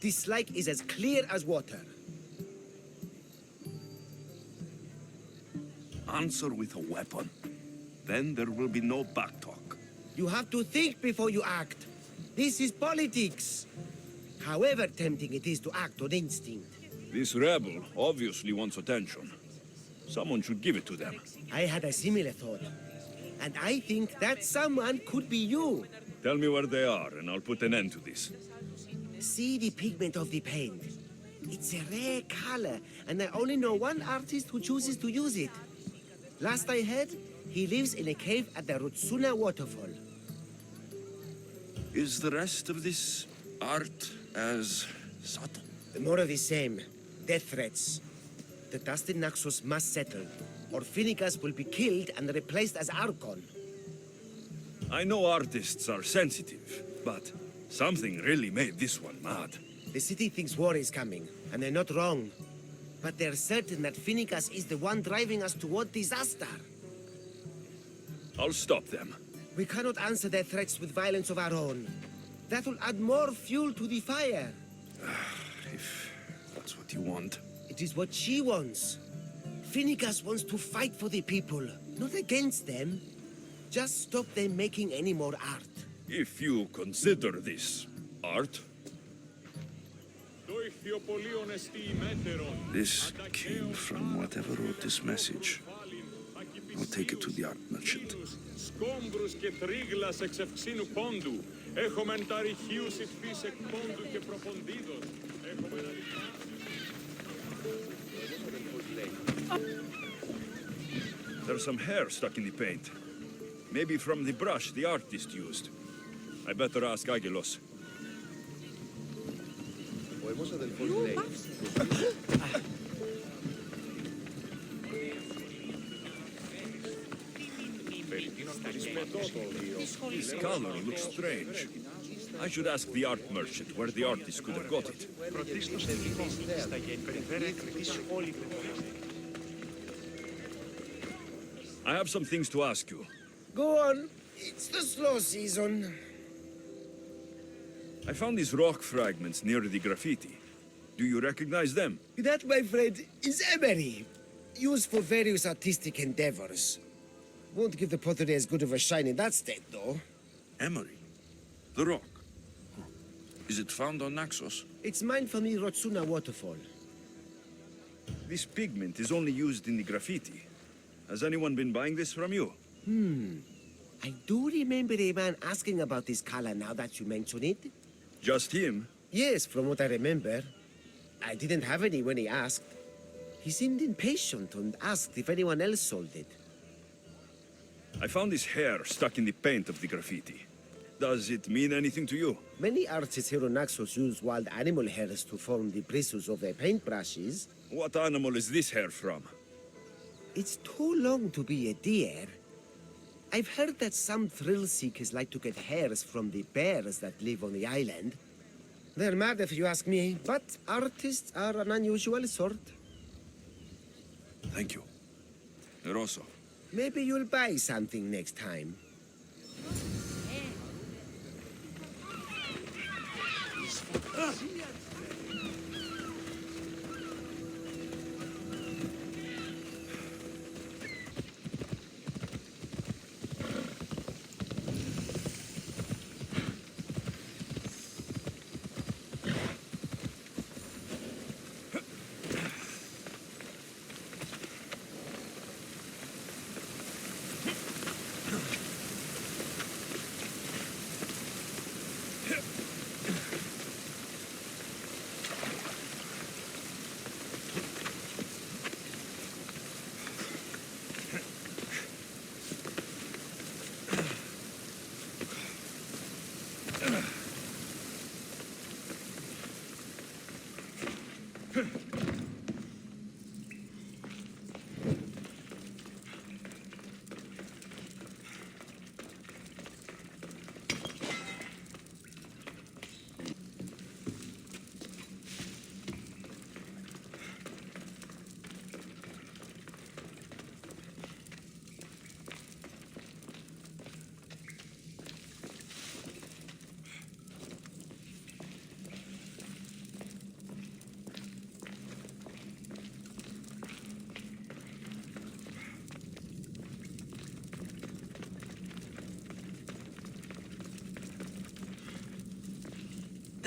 This lake is as clear as water. Answer with a weapon. Then there will be no backtalk. You have to think before you act. This is politics. However tempting it is to act on instinct. This rebel obviously wants attention. Someone should give it to them. I had a similar thought. And I think that someone could be you. Tell me where they are, and I'll put an end to this. See the pigment of the paint. It's a rare color, and I only know one artist who chooses to use it. Last I heard, he lives in a cave at the Rutsuna waterfall. Is the rest of this art as subtle? More of the same. Death threats. The dust in Naxos must settle, or Finnegas will be killed and replaced as Archon. I know artists are sensitive, but something really made this one mad. The city thinks war is coming, and they're not wrong. But they're certain that Finnegas is the one driving us toward disaster. I'll stop them. We cannot answer their threats with violence of our own. That will add more fuel to the fire. If that's what you want. It is what she wants. Finnegas wants to fight for the people, not against them. Just stop them making any more art. If you consider this art, this came from whatever wrote this message. I'll take it to the art merchant. Σκόμπρους και τρίγλας εξ ευξήνου πόντου. Έχομεν τα ρηχείους υφής εκ πόντου και προποντίδος. Έχομεν There's some hair stuck in the paint. Maybe from the brush the artist used. I better ask Agelos. This color looks strange. I should ask the art merchant where the artist could have got it. I have some things to ask you. Go on. It's the slow season. I found these rock fragments near the graffiti. Do you recognize them? That, my friend, is emery. Used for various artistic endeavors. Won't give the pottery as good of a shine in that state, though. Emery. The rock. Is it found on Naxos? It's mined from the Rotsuna waterfall. This pigment is only used in the graffiti. Has anyone been buying this from you? I do remember a man asking about this color now that you mention it. Just him? Yes, from what I remember. I didn't have any when he asked. He seemed impatient and asked if anyone else sold it. I found this hair stuck in the paint of the graffiti. Does it mean anything to you? Many artists here on Naxos use wild animal hairs to form the bristles of their paintbrushes. What animal is this hair from? It's too long to be a deer. I've heard that some thrill seekers like to get hairs from the bears that live on the island. They're mad if you ask me, but artists are an unusual sort. Thank you. Eroso. Maybe you'll buy something next time.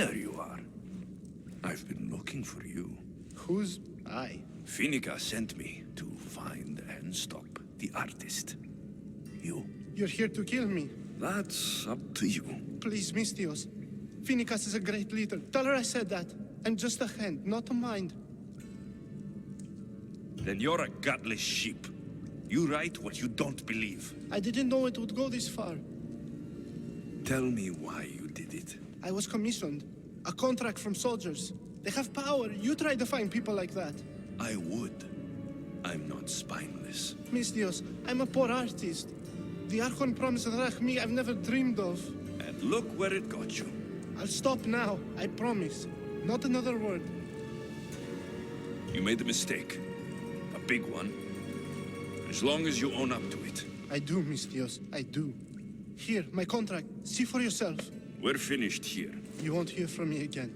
There you are. I've been looking for you. Who's I? Finica sent me to find and stop the artist. You? You're here to kill me. That's up to you. Please, Mistios. Finicas is a great leader. Tell her I said that. I'm just a hand, not a mind. Then you're a gutless sheep. You write what you don't believe. I didn't know it would go this far. Tell me why you did it. I was commissioned. A contract from soldiers. They have power. You try to find people like that. I would. I'm not spineless. Mistios, I'm a poor artist. The Archon promised Rachmi I've never dreamed of. And look where it got you. I'll stop now, I promise. Not another word. You made a mistake. A big one. As long as you own up to it. I do, Mistios, I do. Here, my contract. See for yourself. We're finished here. You won't hear from me again.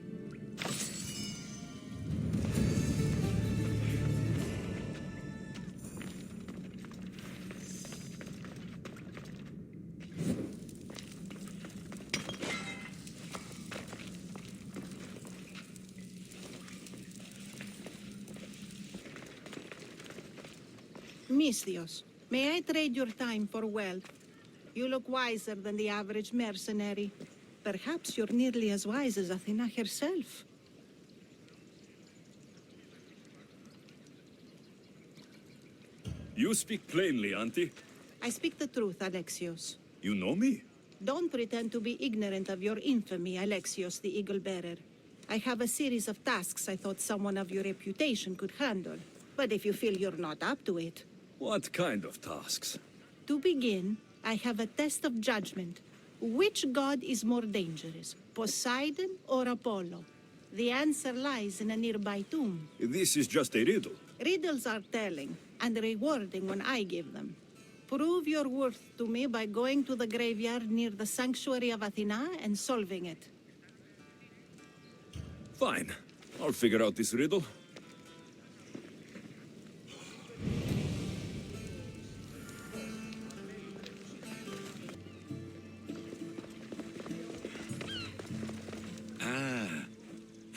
Mistios, may I trade your time for wealth? You look wiser than the average mercenary. Perhaps you're nearly as wise as Athena herself. You speak plainly, Auntie. I speak the truth, Alexios. You know me? Don't pretend to be ignorant of your infamy, Alexios the Eagle-Bearer. I have a series of tasks I thought someone of your reputation could handle. But if you feel you're not up to it... What kind of tasks? To begin, I have a test of judgment. Which god is more dangerous, Poseidon or Apollo? The answer lies in a nearby tomb. This is just a riddle. Riddles are telling and rewarding when I give them. Prove your worth to me by going to the graveyard near the sanctuary of Athena and solving it. Fine. I'll figure out this riddle.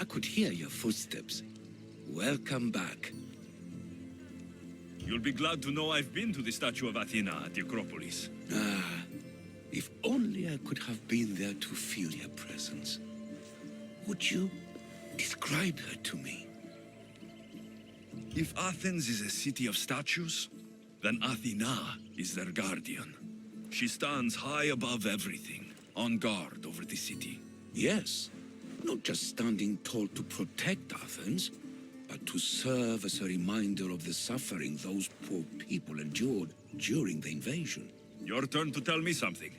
I could hear your footsteps. Welcome back. You'll be glad to know I've been to the statue of Athena at the Acropolis. If only I could have been there to feel your presence. Would you describe her to me? If Athens is a city of statues, then Athena is their guardian. She stands high above everything, on guard over the city. Yes. Not just standing tall to protect Athens, but to serve as a reminder of the suffering those poor people endured during the invasion. Your turn to tell me something.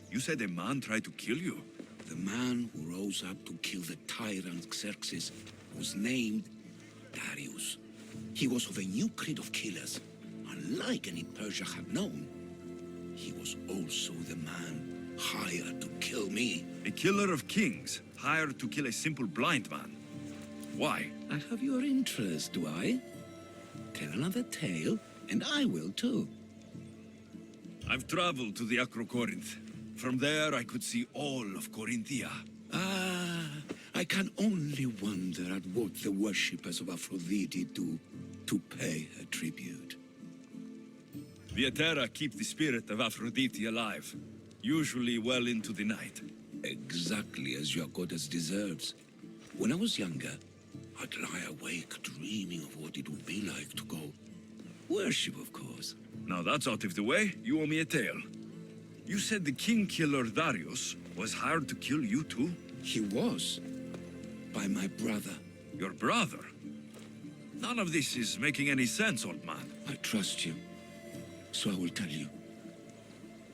You said a man tried to kill you. The man who rose up to kill the tyrant Xerxes was named Darius. He was of a new creed of killers, unlike any Persia had known. He was also the man hired to kill me. A killer of kings, hired to kill a simple blind man. Why? I have your interest, do I? Tell another tale, and I will too. I've traveled to the Acrocorinth. From there, I could see all of Corinthia. I can only wonder at what the worshippers of Aphrodite do to pay her tribute. The Etera keep the spirit of Aphrodite alive, usually well into the night. Exactly as your goddess deserves. When I was younger, I'd lie awake dreaming of what it would be like to go. Worship, of course. Now that's out of the way, you owe me a tale. You said the king killer Darius was hired to kill you too? He was. By my brother. Your brother? None of this is making any sense, old man. I trust you. So I will tell you.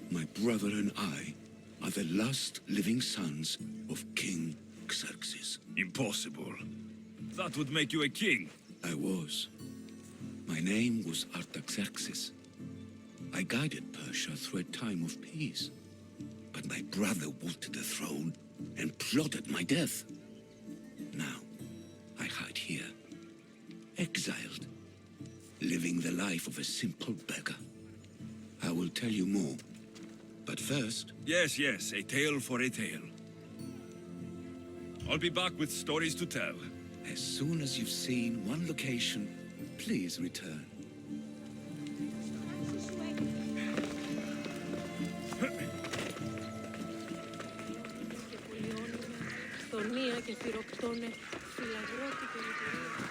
My brother and I are the last living sons of King Xerxes. Impossible. That would make you a king. I was. My name was Artaxerxes. I guided Persia through a time of peace. But my brother wanted the throne and plotted my death. Now, I hide here, exiled, living the life of a simple beggar. I will tell you more. But first... Yes, a tale for a tale. I'll be back with stories to tell. As soon as you've seen one location, please return. Τονία και φυροκτώνε, φυλαγρότη και λειτουργία.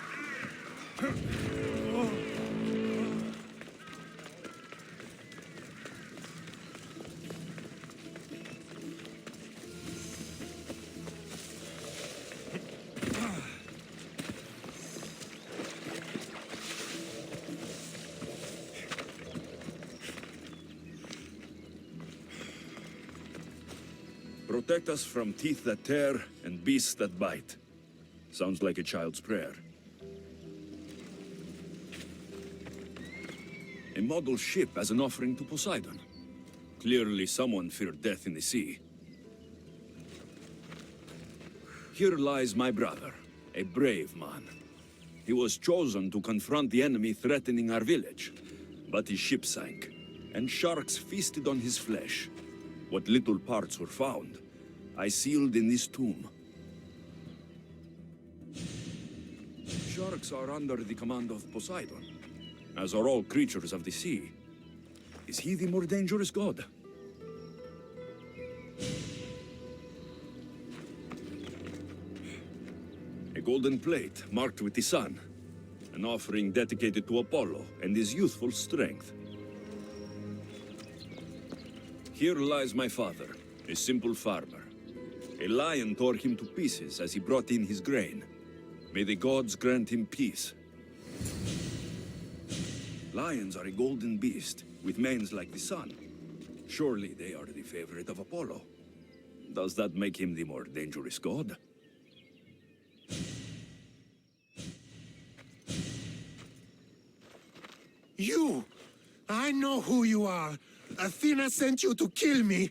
Protect us from teeth that tear and beasts that bite. Sounds like a child's prayer. A model ship as an offering to Poseidon. Clearly someone feared death in the sea. Here lies my brother, a brave man. He was chosen to confront the enemy threatening our village. But his ship sank, and sharks feasted on his flesh. What little parts were found, I sealed in this tomb. Sharks are under the command of Poseidon, as are all creatures of the sea. Is he the more dangerous god? A golden plate marked with the sun, an offering dedicated to Apollo and his youthful strength. Here lies my father, a simple farmer. A lion tore him to pieces as he brought in his grain. May the gods grant him peace. Lions are a golden beast, with manes like the sun. Surely they are the favorite of Apollo. Does that make him the more dangerous god? You! I know who you are. Athena sent you to kill me.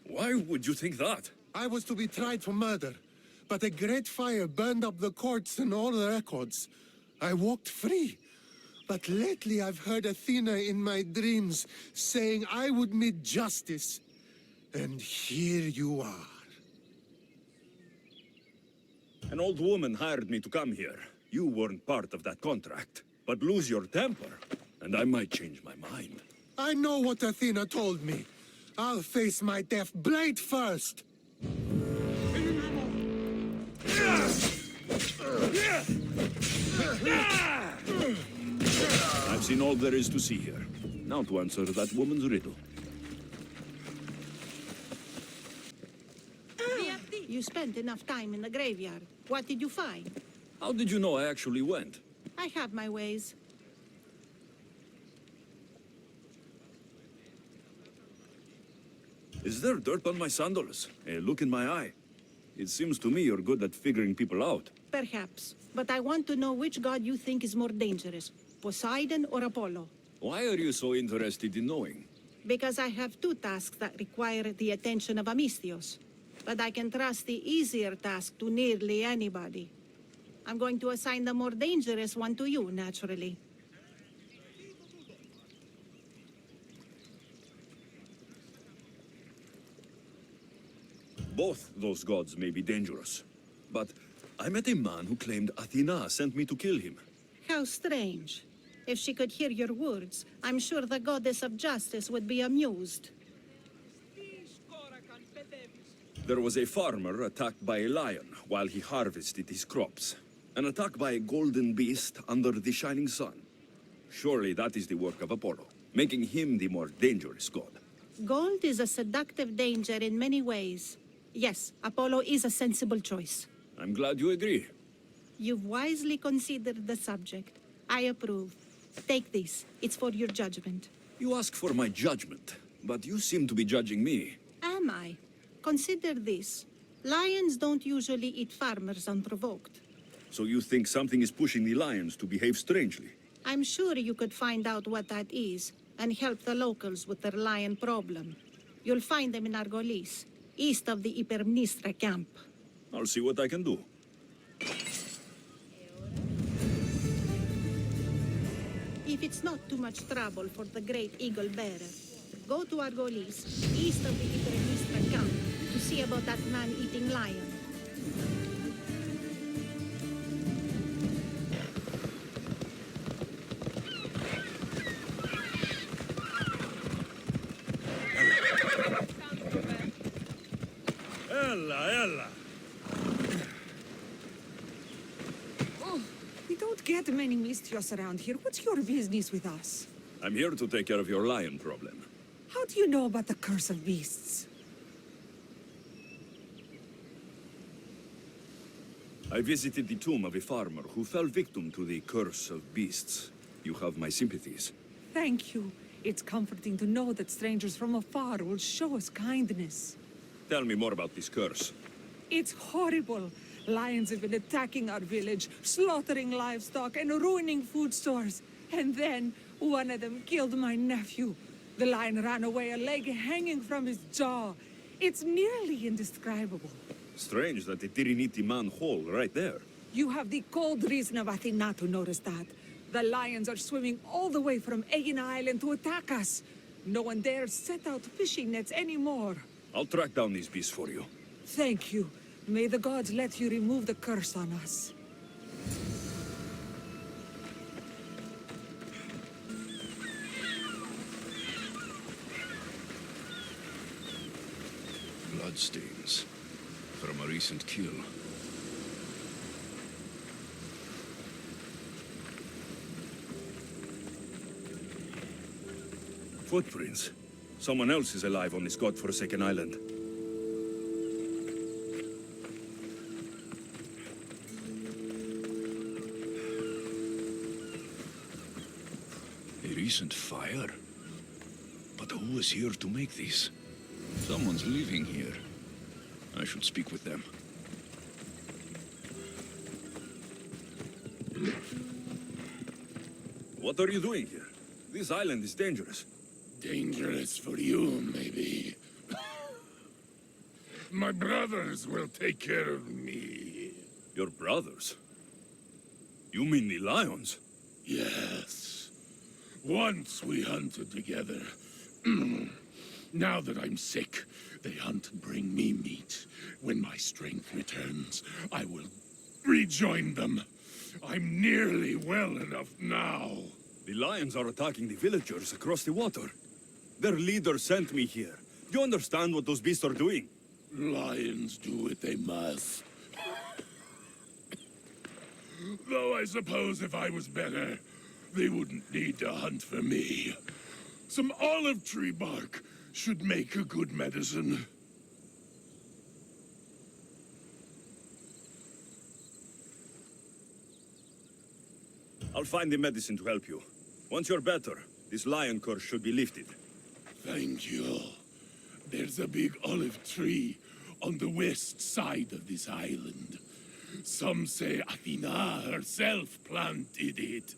Why would you think that? I was to be tried for murder, but a great fire burned up the courts and all the records. I walked free. But lately I've heard Athena in my dreams saying I would meet justice. And here you are. An old woman hired me to come here. You weren't part of that contract. But lose your temper, and I might change my mind. I know what Athena told me. I'll face my death blade first. I've seen all there is to see here. Now to answer that woman's riddle. You spent enough time in the graveyard. What did you find? How did you know I actually went? I have my ways. Is there dirt on my sandals? A look in my eye? It seems to me you're good at figuring people out. Perhaps. But I want to know which god you think is more dangerous, Poseidon or Apollo. Why are you so interested in knowing? Because I have two tasks that require the attention of Amistios. But I can trust the easier task to nearly anybody. I'm going to assign the more dangerous one to you, naturally. Both those gods may be dangerous. But I met a man who claimed Athena sent me to kill him. How strange. If she could hear your words, I'm sure the goddess of justice would be amused. There was a farmer attacked by a lion while he harvested his crops. An attack by a golden beast under the shining sun. Surely that is the work of Apollo, making him the more dangerous god. Gold is a seductive danger in many ways. Yes, Apollo is a sensible choice. I'm glad you agree. You've wisely considered the subject. I approve. Take this. It's for your judgment. You ask for my judgment, but you seem to be judging me. Am I? Consider this. Lions don't usually eat farmers unprovoked. So you think something is pushing the lions to behave strangely? I'm sure you could find out what that is and help the locals with their lion problem. You'll find them in Argolis, east of the Hypermnestra camp. I'll see what I can do. If it's not too much trouble for the great eagle bearer, go to Argolis, east of the Hypermnestra camp, to see about that man-eating lion. Ella. Oh, we don't get many Mistios around here. What's your business with us? I'm here to take care of your lion problem. How do you know about the curse of beasts? I visited the tomb of a farmer who fell victim to the curse of beasts. You have my sympathies. Thank you. It's comforting to know that strangers from afar will show us kindness. Tell me more about this curse. It's horrible. Lions have been attacking our village, slaughtering livestock and ruining food stores. And then, one of them killed my nephew. The lion ran away, a leg hanging from his jaw. It's nearly indescribable. Strange that it didn't eat the man whole right there. You have the cold reason of Athena to notice that. The lions are swimming all the way from Aegina Island to attack us. No one dares set out fishing nets anymore. I'll track down these beasts for you. Thank you. May the gods let you remove the curse on us. Bloodstains from a recent kill. Footprints. Someone else is alive on this godforsaken island. A recent fire? But who was here to make these? Someone's living here. I should speak with them. What are you doing here? This island is dangerous. Dangerous for you, maybe. My brothers will take care of me. Your brothers? You mean the lions? Yes. Once we hunted together. Now that I'm sick, they hunt and bring me meat. When my strength returns, I will rejoin them. I'm nearly well enough now. The lions are attacking the villagers across the water. Their leader sent me here. Do you understand what those beasts are doing? Lions do what they must. Though I suppose if I was better, they wouldn't need to hunt for me. Some olive tree bark should make a good medicine. I'll find the medicine to help you. Once you're better, this lion curse should be lifted. Thank you. There's a big olive tree on the west side of this island. Some say Athena herself planted it.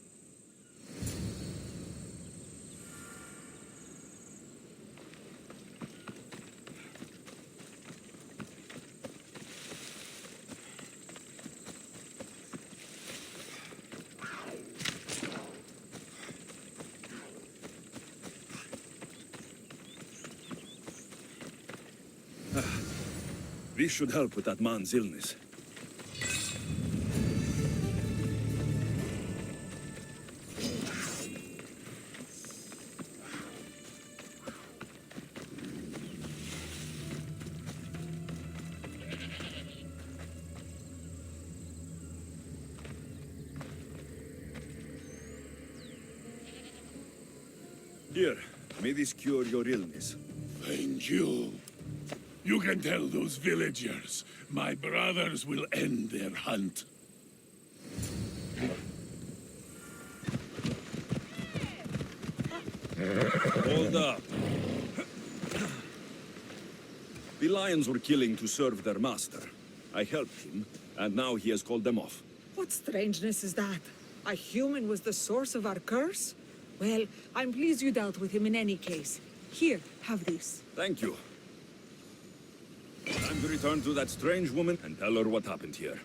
This should help with that man's illness. Here, may this cure your illness. Thank you. You can tell those villagers my brothers will end their hunt. Hold up. The lions were killing to serve their master. I helped him, and now he has called them off. What strangeness is that? A human was the source of our curse? Well, I'm pleased you dealt with him in any case. Here, have this. Thank you. Time to return to that strange woman and tell her what happened here.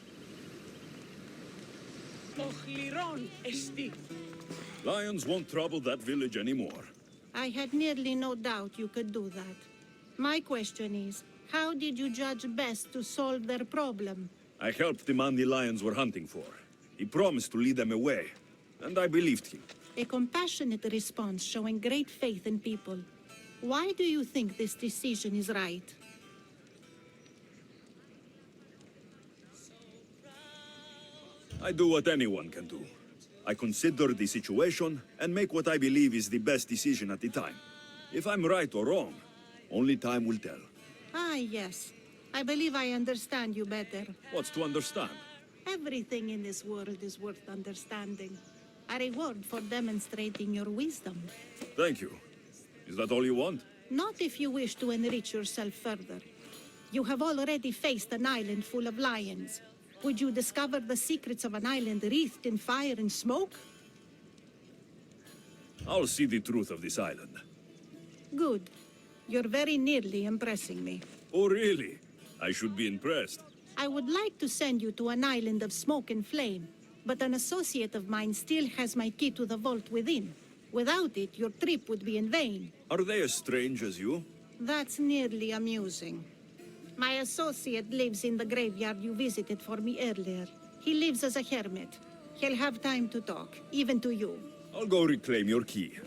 Lions won't trouble that village anymore. I had nearly no doubt you could do that. My question is, how did you judge best to solve their problem? I helped the man the lions were hunting for. He promised to lead them away, and I believed him. A compassionate response showing great faith in people. Why do you think this decision is right? I do what anyone can do. I consider the situation and make what I believe is the best decision at the time. If I'm right or wrong, only time will tell. Ah, yes. I believe I understand you better. What's to understand? Everything in this world is worth understanding. A reward for demonstrating your wisdom. Thank you. Is that all you want? Not if you wish to enrich yourself further. You have already faced an island full of lions. Would you discover the secrets of an island wreathed in fire and smoke? I'll see the truth of this island. Good. You're very nearly impressing me. Oh, really? I should be impressed. I would like to send you to an island of smoke and flame, but an associate of mine still has my key to the vault within. Without it, your trip would be in vain. Are they as strange as you? That's nearly amusing. My associate lives in the graveyard you visited for me earlier. He lives as a hermit. He'll have time to talk, even to you. I'll go reclaim your key.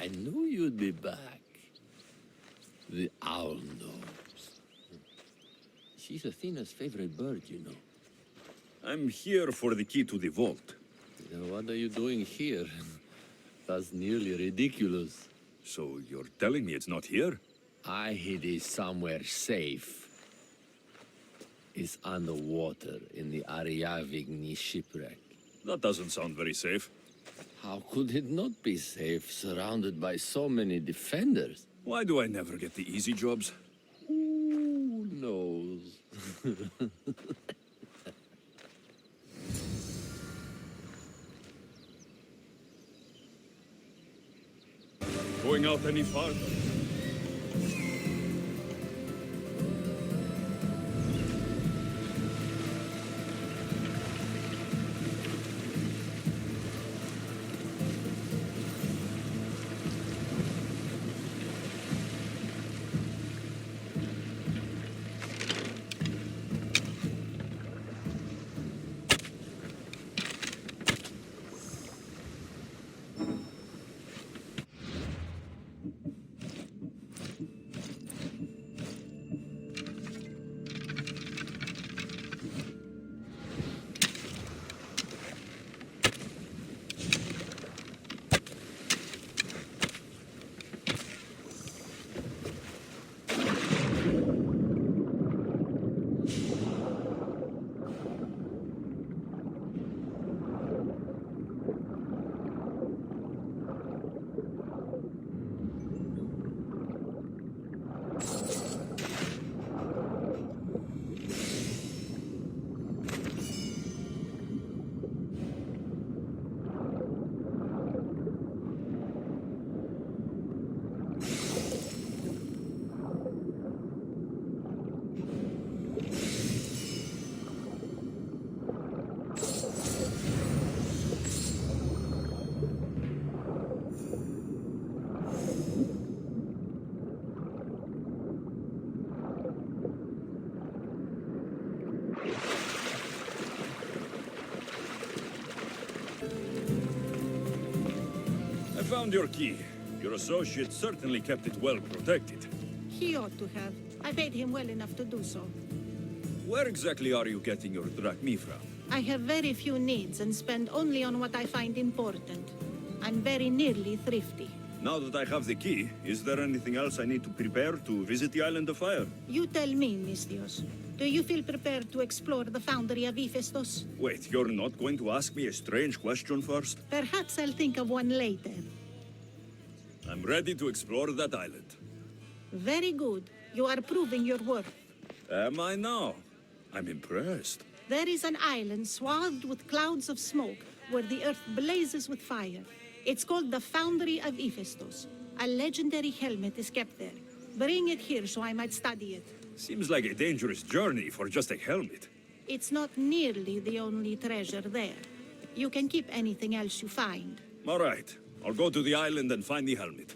I knew you'd be back. The owl knows. She's Athena's favorite bird, you know. I'm here for the key to the vault. What are you doing here? That's nearly ridiculous. So you're telling me it's not here? I hid it somewhere safe. It's underwater in the Ariavigny shipwreck. That doesn't sound very safe. How could it not be safe, surrounded by so many defenders? Why do I never get the easy jobs? Who knows? Going out any farther? I found your key. Your associate certainly kept it well protected. He ought to have. I paid him well enough to do so. Where exactly are you getting your drachmi from? I have very few needs and spend only on what I find important. I'm very nearly thrifty. Now that I have the key, is there anything else I need to prepare to visit the Island of Fire? You tell me, Misthios. Do you feel prepared to explore the foundry of Hephaestus? Wait, you're not going to ask me a strange question first? Perhaps I'll think of one later. I'm ready to explore that island. Very good. You are proving your worth. Am I now? I'm impressed. There is an island swathed with clouds of smoke where the earth blazes with fire. It's called the Foundry of Hephaestus. A legendary helmet is kept there. Bring it here so I might study it. Seems like a dangerous journey for just a helmet. It's not nearly the only treasure there. You can keep anything else you find. All right. I'll go to the island and find the helmet.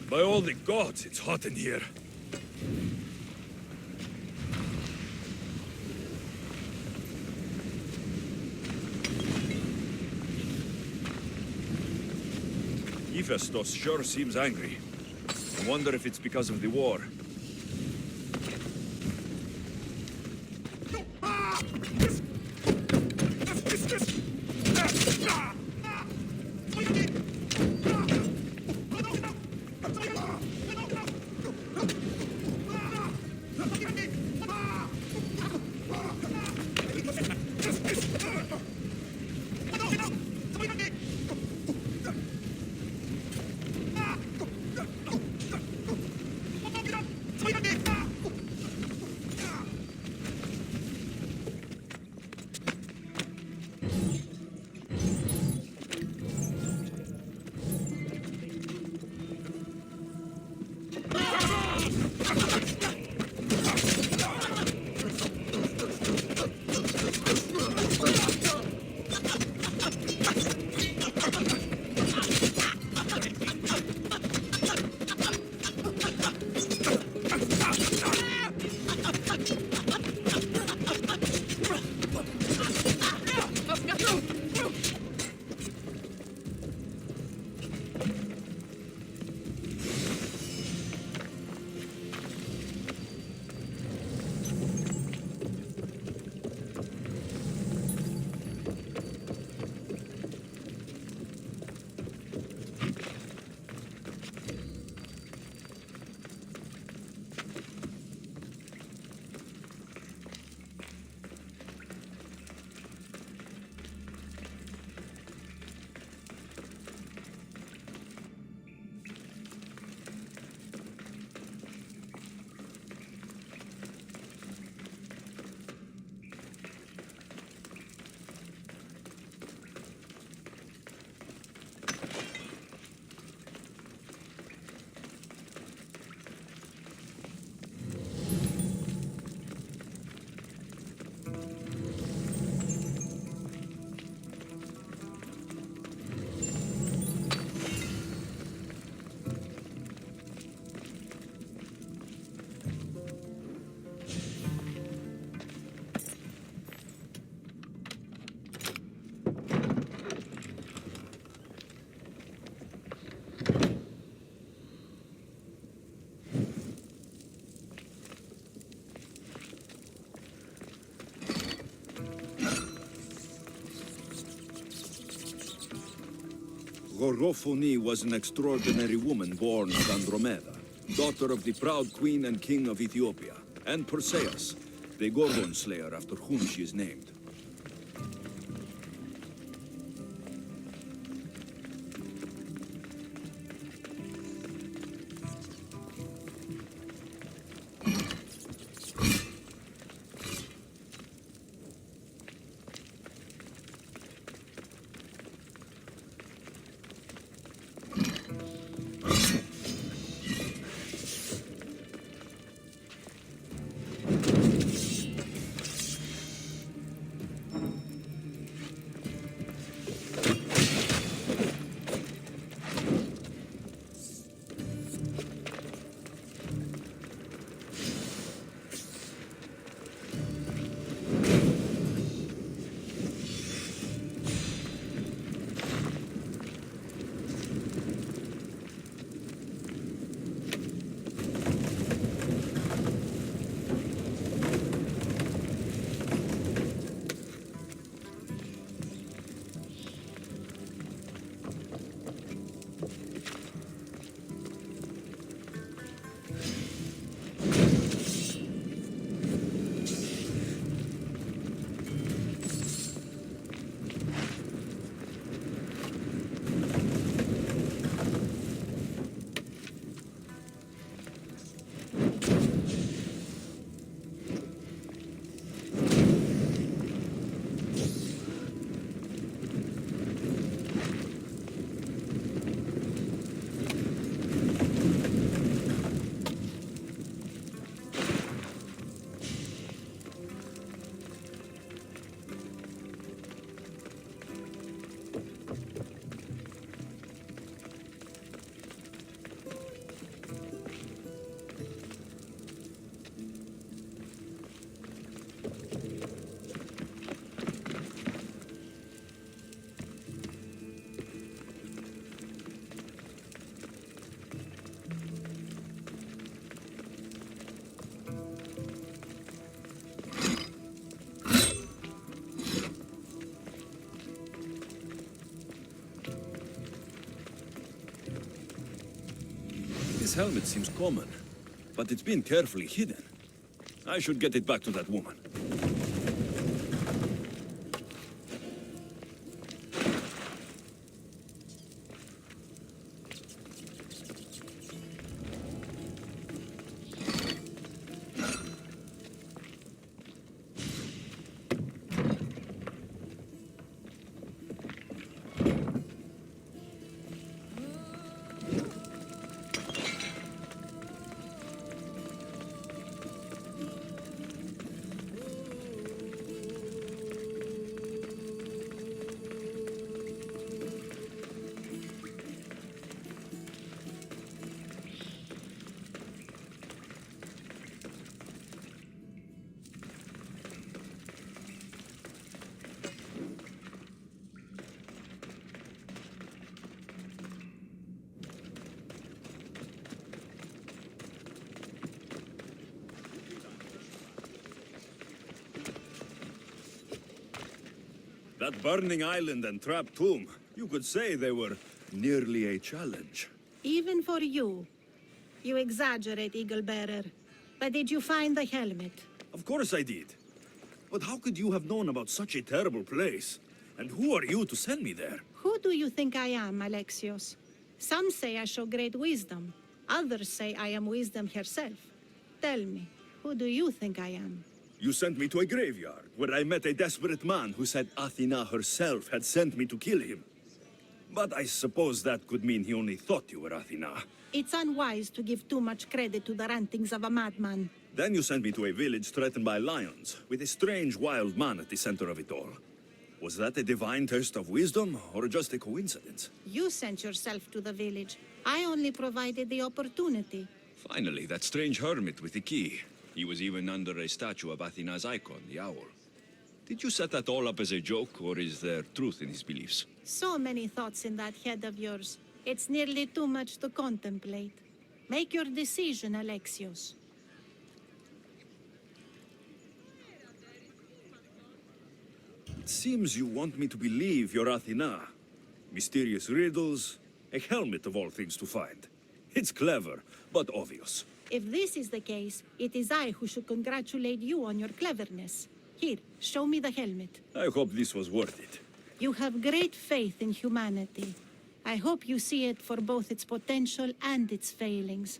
By all the gods, it's hot in here. Hephaestus sure seems angry. I wonder if it's because of the war. Gorgophone was an extraordinary woman born of Andromeda, daughter of the proud queen and king of Ethiopia, and Perseus, the Gorgon slayer after whom she is named. This helmet seems common, but it's been carefully hidden. I should get it back to that woman. That burning island and trapped tomb, you could say they were nearly a challenge. Even for you. You exaggerate, Eagle Bearer. But did you find the helmet? Of course I did. But how could you have known about such a terrible place? And who are you to send me there? Who do you think I am, Alexios? Some say I show great wisdom. Others say I am wisdom herself. Tell me, who do you think I am? You sent me to a graveyard, where I met a desperate man who said Athena herself had sent me to kill him. But I suppose that could mean he only thought you were Athena. It's unwise to give too much credit to the rantings of a madman. Then you sent me to a village threatened by lions, with a strange wild man at the center of it all. Was that a divine thirst of wisdom, or just a coincidence? You sent yourself to the village. I only provided the opportunity. Finally, that strange hermit with the key. He was even under a statue of Athena's icon, the owl. Did you set that all up as a joke, or is there truth in his beliefs? So many thoughts in that head of yours. It's nearly too much to contemplate. Make your decision, Alexios. It seems you want me to believe you're Athena. Mysterious riddles, a helmet of all things to find. It's clever, but obvious. If this is the case, it is I who should congratulate you on your cleverness. Here, show me the helmet. I hope this was worth it. You have great faith in humanity. I hope you see it for both its potential and its failings.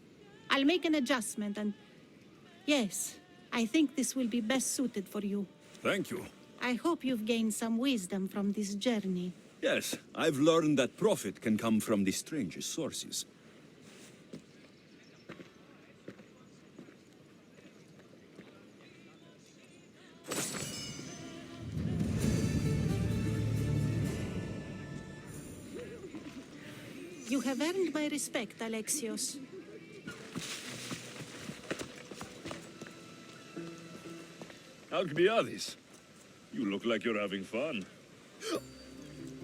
I'll make an adjustment and... Yes, I think this will be best suited for you. Thank you. I hope you've gained some wisdom from this journey. Yes, I've learned that profit can come from the strangest sources. You have earned my respect, Alexios. Alcbiades, you look like you're having fun.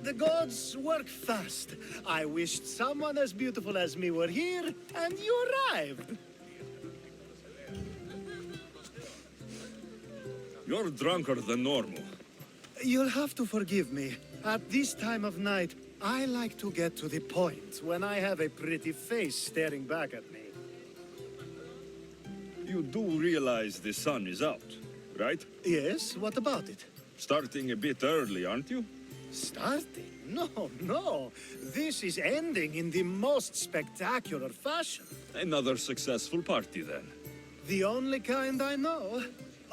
The gods work fast. I wished someone as beautiful as me were here, and you arrived. You're drunker than normal. You'll have to forgive me. At this time of night, I like to get to the point when I have a pretty face staring back at me. You do realize the sun is out, right? Yes, what about it? Starting a bit early, aren't you? Starting? No, no. This is ending in the most spectacular fashion. Another successful party, then. The only kind I know.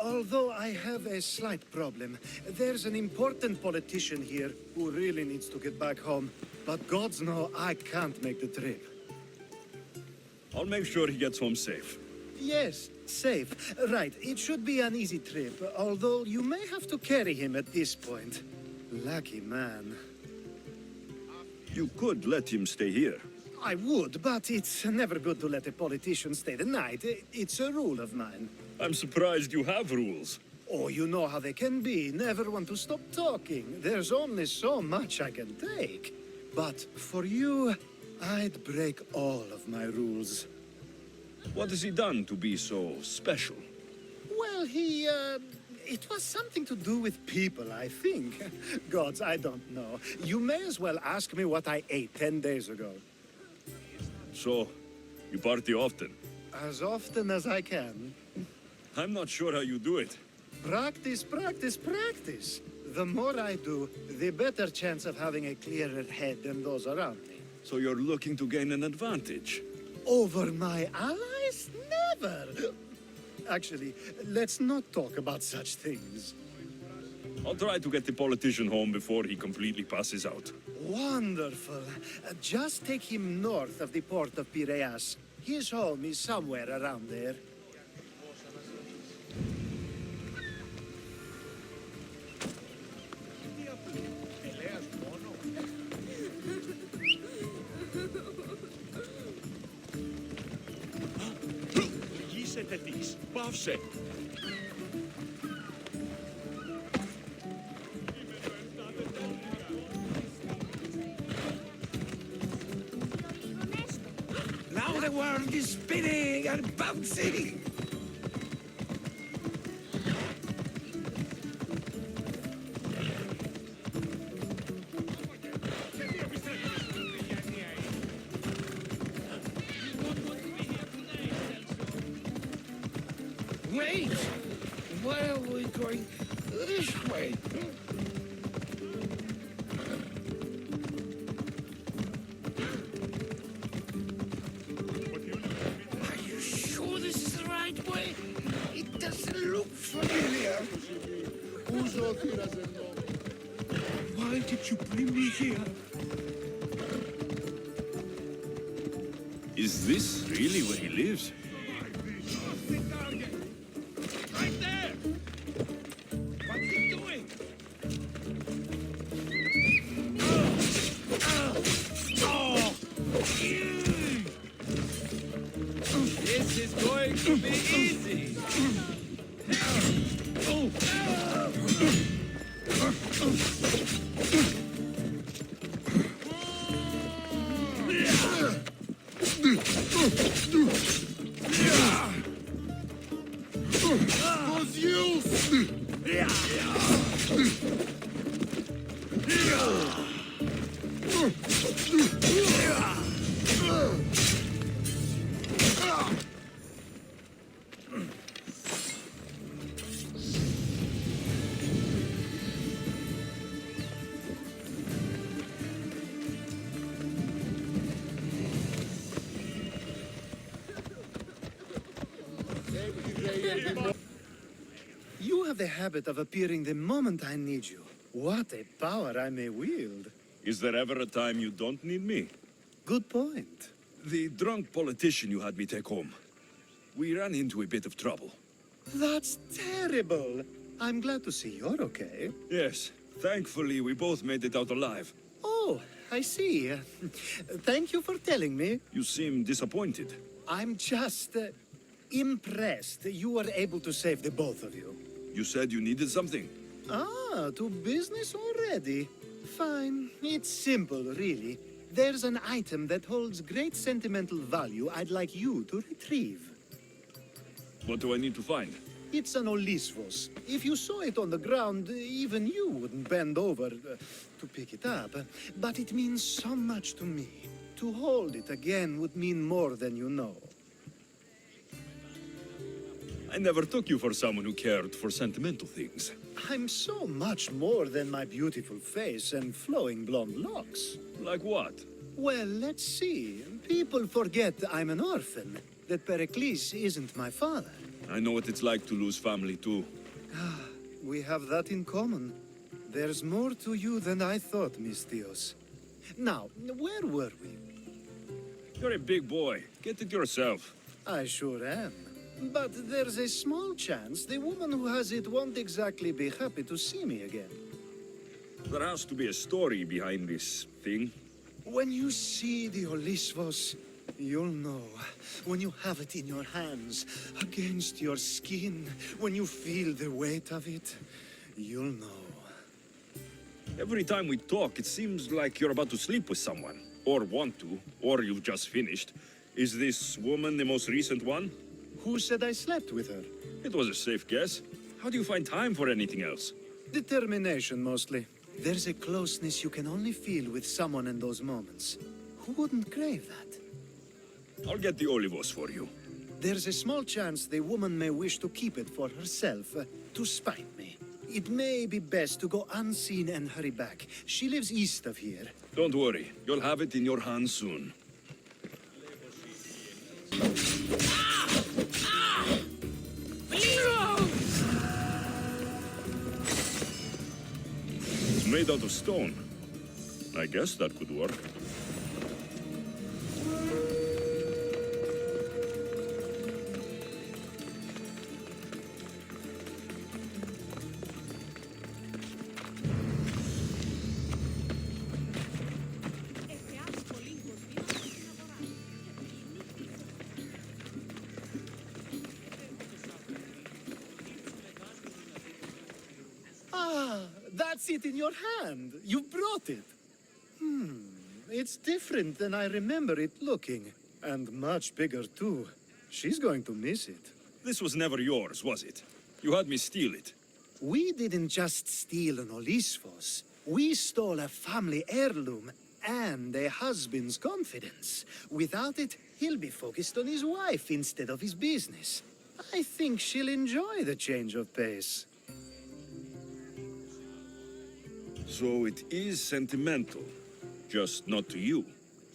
Although I have a slight problem. There's an important politician here who really needs to get back home. But gods know I can't make the trip. I'll make sure he gets home safe. Yes, safe. Right, it should be an easy trip, although you may have to carry him at this point. Lucky man. You could let him stay here. I would, but it's never good to let a politician stay the night. It's a rule of mine. I'm surprised you have rules. Oh, you know how they can be. Never want to stop talking. There's only so much I can take. But for you, I'd break all of my rules. What has he done to be so special? Well, it was something to do with people, I think. Gods, I don't know. You may as well ask me what I ate 10 days ago. So, You party often. As often as I can. I'm not sure how you do it. Practice, practice, practice. The more I do, the better chance of having a clearer head than those around me. So you're looking to gain an advantage? Over my allies? Never! Actually, let's not talk about such things. I'll try to get the politician home before he completely passes out. Wonderful. Just take him north of the port of Piraeus. His home is somewhere around there. Γύσετε της. Πάυσε. Now the world is spinning and bouncing. Wait! Why are we going this way? Are you sure this is the right way? It doesn't look familiar. Why did you bring me here? Is this really where he lives? Right there! What's he doing? This is going to be easy. You have the habit of appearing the moment I need you. What a power I may wield. Is there ever a time you don't need me? Good point. The drunk politician you had me take home. We ran into a bit of trouble. That's terrible. I'm glad to see you're okay. Yes, thankfully we both made it out alive. Oh, I see. Thank you for telling me. You seem disappointed. I'm just impressed you were able to save the both of you. You said you needed something. Ah, to business already. Fine. It's simple, really. There's an item that holds great sentimental value I'd like you to retrieve. What do I need to find? It's an Olisvos. If you saw it on the ground, even you wouldn't bend over to pick it up. But it means so much to me. To hold it again would mean more than you know. I never took you for someone who cared for sentimental things. I'm so much more than my beautiful face and flowing blonde locks. Like what? Well, let's see. People forget I'm an orphan, that Pericles isn't my father. I know what it's like to lose family too. We have that in common. There's more to you than I thought, Mistios. Now, where were we? You're a big boy. Get it yourself. I sure am. But there's a small chance the woman who has it won't exactly be happy to see me again. There has to be a story behind this thing. When you see the Olisvos, you'll know. When you have it in your hands, against your skin, when you feel the weight of it, you'll know. Every time we talk, it seems like you're about to sleep with someone. Or want to, or you've just finished. Is this woman the most recent one? Who said I slept with her? It was a safe guess. How do you find time for anything else? Determination, mostly. There's a closeness you can only feel with someone in those moments. Who wouldn't crave that? I'll get the olivos for you. There's a small chance the woman may wish to keep it for herself, to spite me. It may be best to go unseen and hurry back. She lives east of here. Don't worry, you'll have it in your hands soon. It's made out of stone. I guess that could work. Ah, that's it in your hand. You brought it. It's different than I remember it looking. And much bigger, too. She's going to miss it. This was never yours, was it? You had me steal it. We didn't just steal an Olisfos. We stole a family heirloom and a husband's confidence. Without it, he'll be focused on his wife instead of his business. I think she'll enjoy the change of pace. So it is sentimental, just not to you.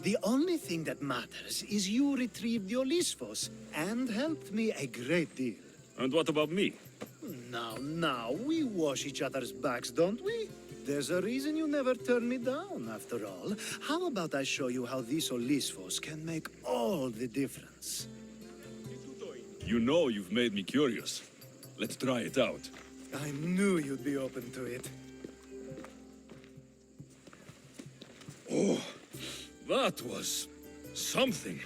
The only thing that matters is you retrieved the Olisfos and helped me a great deal. And what about me? Now, we wash each other's backs, don't we? There's a reason you never turn me down, after all. How about I show you how these Olisfos can make all the difference? You know you've made me curious. Let's try it out. I knew you'd be open to it. Oh, that was something.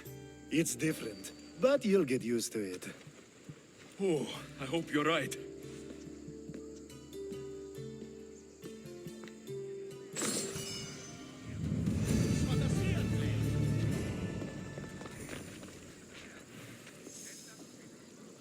It's different, but you'll get used to it. Oh, I hope you're right.